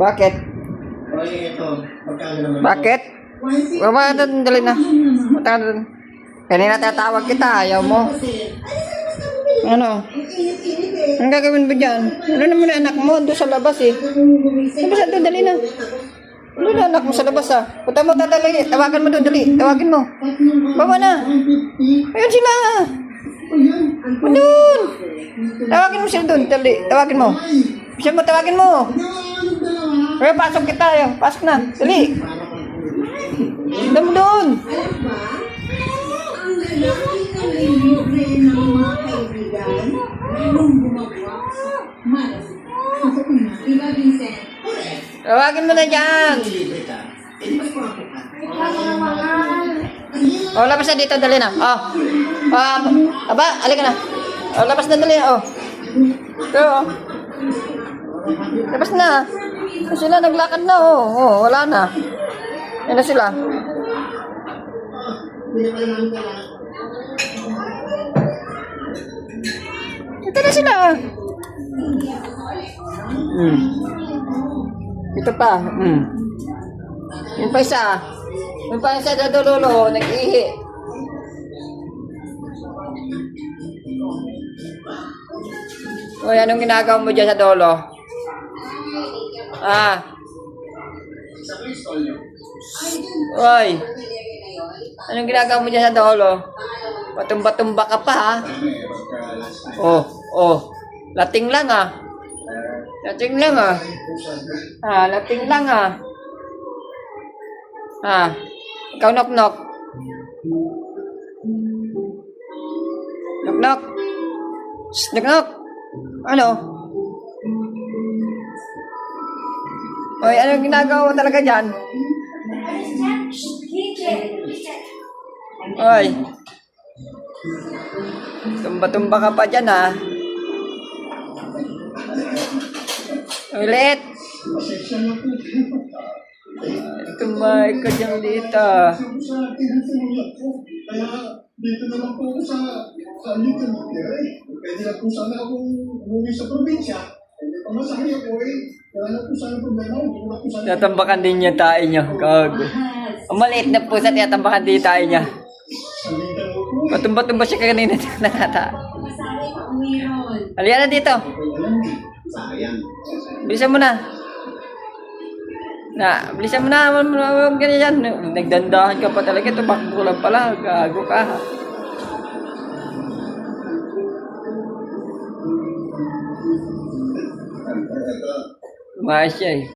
Bakit? Oy, ito. Magkano naman? Bakit? Baba doon, dali na. Punta ka doon. Kanina tatawag kita, ayaw mo. Ano? Ang gagawin ba dyan? Ano naman yung anak mo? Doon sa labas eh. Labas na doon, dali na. Ano na anak mo sa labas ah? Punta mo, tatali. Tawagan mo doon, dali. Tawagin mo. Baba na. Ayun sila. Doon. Tawagin mo sila doon, dali. Tawagin mo. Bisa mo, tawagin mo. Kaya pasok kita, ayaw. Pasok na, dali. Doon mo doon. Tawagin mo na dyan. Oh, labas na dito, dali na. Oh. Aba, alika na. Oh, labas na, dali. Oh. Ito, oh. Labas na. Sila naglakad na, oh. Oh, wala na. Yan na sila. Ito na sila. Ito pa. Yung pa isa. Yung pa isa sa dulo, nag-ihi. Uy, anong ginagawa mo dyan sa dulo? Uy. Anong ginagawa mo dyan sa dulo? Patumba-tumba ka pa, ha? Oh. Lating lang, ah. Lating lang, ah. Lating lang, ah. Ikaw knock-knock. Knock-knock. Knock-knock. Ano? Oy, anong ginagawa mo talaga dyan? Oy. Tumba-tumba ka pa dyan, ha? Ulit. Tumay ka dyan dito. Kaya dito naman po sa Little Monterrey. Pwede na po sana akong umuwi sa probinsya. Pamasahe ako eh. Kaya na po sana problema. Tatambakan din yung tae niya. Gago. Ang maliit na pusa, tatambakan din yung tae niya. Patumba-tumba siya kanina. Halika na dito. Bilisan mo na. Bilisan mo na. Huwag ganyan. Nagdandahan ka pa talaga. Tumakbo lang pala. Gago ka. Lumayas siya eh.